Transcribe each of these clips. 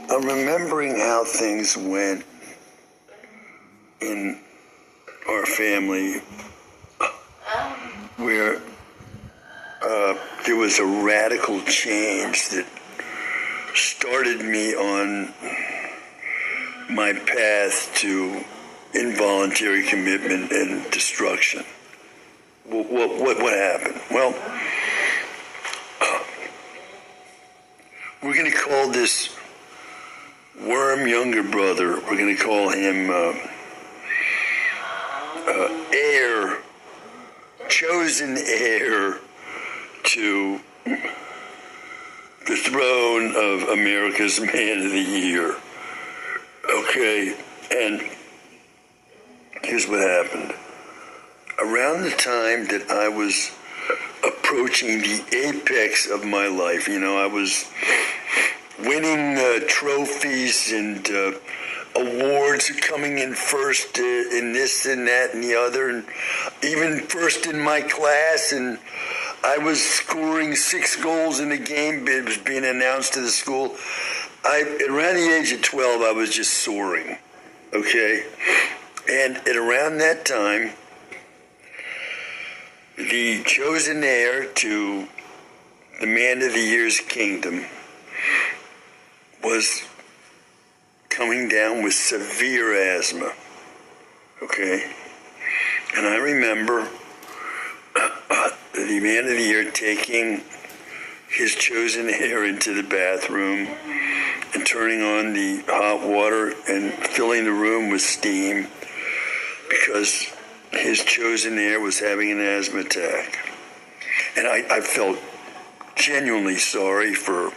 I'm remembering how things went in our family where there was a radical change that started me on my path to involuntary commitment and destruction. What happened? Well, we're going to call this worm younger brother, we're going to call him heir, chosen heir to the throne of America's Man of the Year. Okay, and here's what happened. Around the time that I was approaching the apex of my life, I was winning trophies and awards, coming in first in this and that and the other, and even first in my class, and I was scoring 6 goals in a game. It was being announced to the school. Around the age of 12, I was just soaring, okay? And at around that time, the chosen heir to the Man of the Year's kingdom was coming down with severe asthma, okay? And I remember the Man of the Year taking his chosen heir into the bathroom and turning on the hot water and filling the room with steam because his chosen heir was having an asthma attack. And I felt genuinely sorry for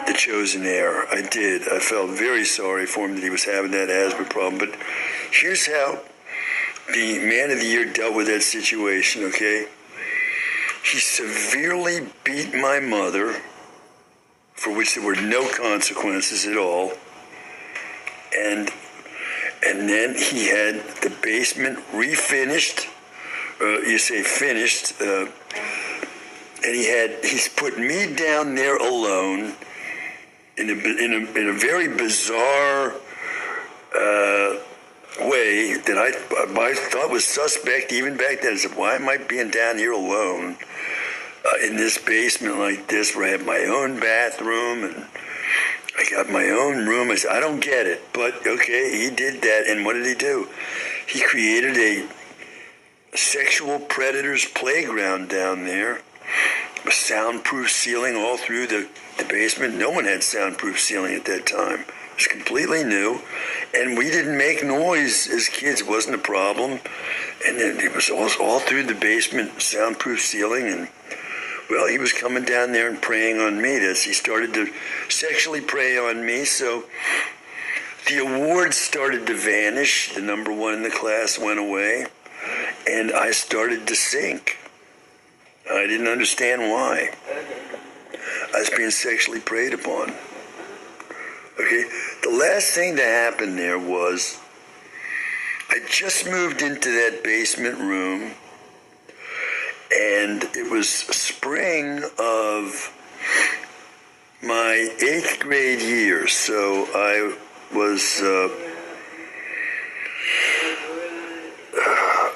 the chosen heir. I did. I felt very sorry for him that he was having that asthma problem. But here's how the Man of the Year dealt with that situation, okay? He severely beat my mother, for which there were no consequences at all. And then he had the basement refinished, you say finished, and he's put me down there alone in a very bizarre way that I thought was suspect even back then. I said, why am I being down here alone in this basement like this where I have my own bathroom and I got my own room? I said, I don't get it, but okay, he did that. And what did he do? He created a sexual predator's playground down there, a soundproof ceiling all through the basement. No one had soundproof ceiling at that time. It was completely new, and we didn't make noise as kids. It wasn't a problem. And then it was all through the basement, soundproof ceiling, and well, he was coming down there and preying on me. He started to sexually prey on me, so the awards started to vanish. The number 1 in the class went away, and I started to sink. I didn't understand why. I was being sexually preyed upon. Okay, the last thing that happened there was I just moved into that basement room, and it was spring of my 8th grade year, so I was,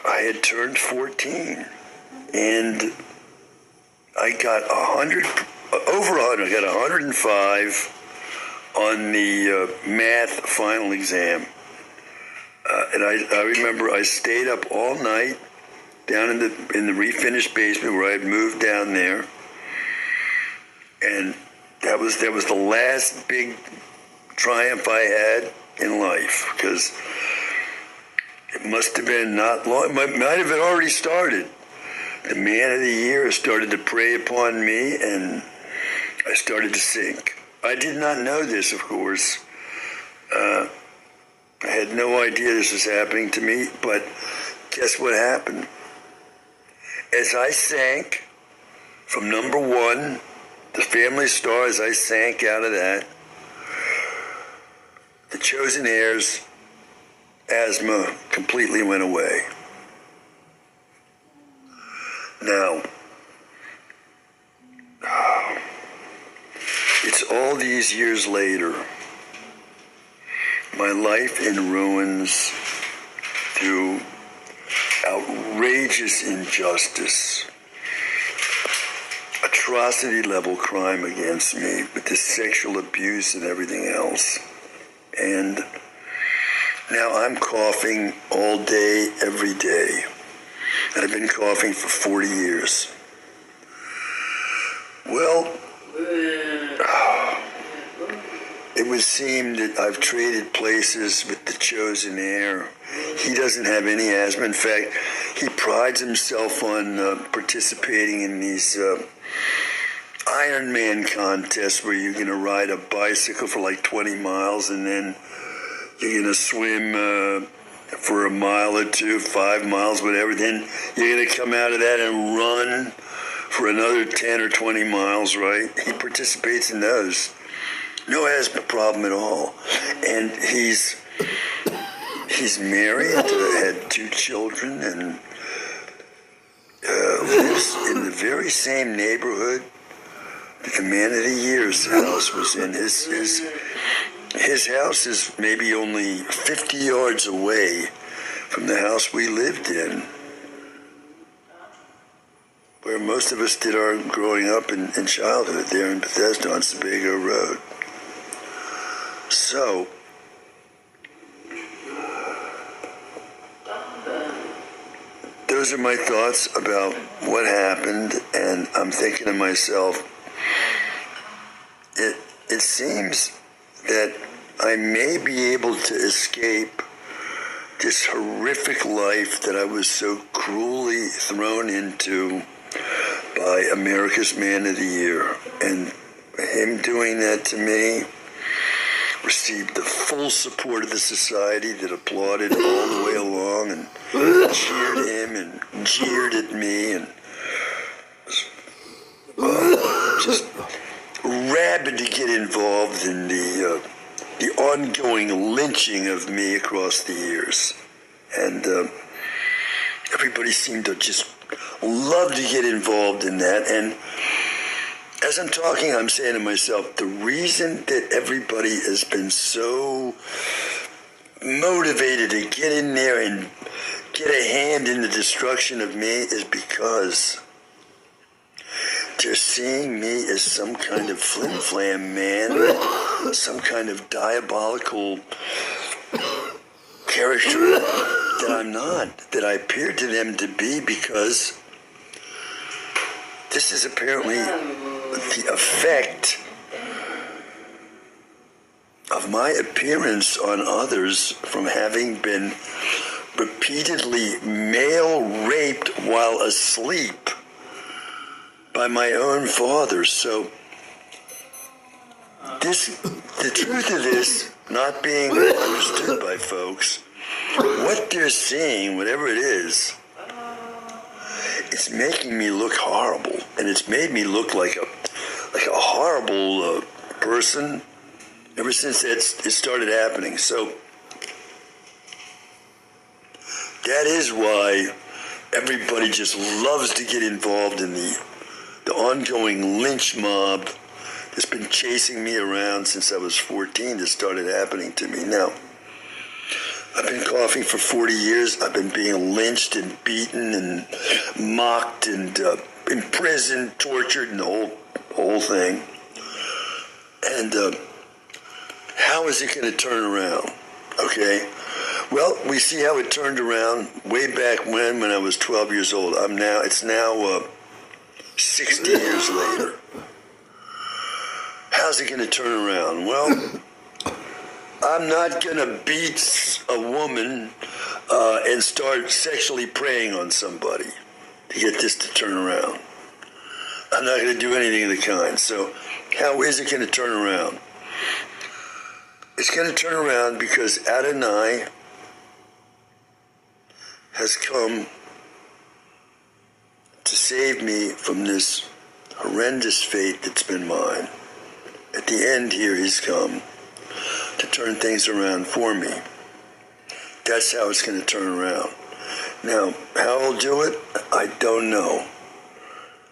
I had turned 14, and I got over 100, I got 105 on the math final exam. And I remember I stayed up all night down in the refinished basement where I had moved down there. And that was the last big triumph I had in life, because it must have been not long, might have already started. The Man of the Year started to prey upon me, and I started to sink. I did not know this, of course. I had no idea this was happening to me, but guess what happened? As I sank from number 1, the Family Star, as I sank out of that, the chosen heir's asthma completely went away. Now, It's all these years later, my life in ruins through outrageous injustice, atrocity level crime against me with the sexual abuse and everything else. And now I'm coughing all day, every day. And I've been coughing for 40 years. Well, it would seem that I've traded places with the chosen heir. He doesn't have any asthma. In fact, he prides himself on participating in these Ironman contests where you're going to ride a bicycle for like 20 miles and then you're going to swim for a mile or two, 5 miles, whatever. Then you're going to come out of that and run for another 10 or 20 miles, right? He participates in those. No asthma problem at all. And he's married, had 2 children, and lives in the very same neighborhood that the Man of the Year's house was in. His house is maybe only 50 yards away from the house we lived in, where most of us did our growing up and childhood, there in Bethesda on Sebago Road. So, those are my thoughts about what happened, and I'm thinking to myself, it seems that I may be able to escape this horrific life that I was so cruelly thrown into by America's Man of the Year. And him doing that to me received the full support of the society that applauded all the way along and cheered him and jeered at me and just rabid to get involved in the ongoing lynching of me across the years. And everybody seemed to just love to get involved in that. And as I'm talking, I'm saying to myself, the reason that everybody has been so motivated to get in there and get a hand in the destruction of me is because they're seeing me as some kind of flim-flam man, some kind of diabolical character that I'm not, that I appear to them to be, because this is apparently the effect of my appearance on others from having been repeatedly male raped while asleep by my own father. So the truth of this not being understood by folks, what they're seeing, whatever it is, it's making me look horrible, and it's made me look like a horrible person ever since it started happening. So that is why everybody just loves to get involved in the ongoing lynch mob that's been chasing me around since I was 14 that started happening to me. Now, I've been coughing for 40 years. I've been being lynched and beaten and mocked and imprisoned, tortured, and the whole thing. And how is it going to turn around? Okay. Well, we see how it turned around way back when I was 12 years old. It's now 60 years later. How's it going to turn around? Well, I'm not going to beat a woman and start sexually preying on somebody to get this to turn around. I'm not going to do anything of the kind. So how is it going to turn around? It's going to turn around because Adonai has come to save me from this horrendous fate that's been mine. At the end here, he's come to turn things around for me. That's how it's going to turn around. Now, how I'll do it, I don't know.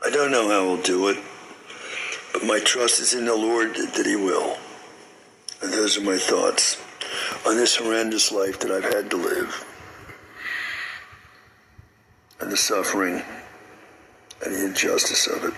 I don't know how I'll do it. But my trust is in the Lord that he will. And those are my thoughts on this horrendous life that I've had to live, and the suffering and the injustice of it.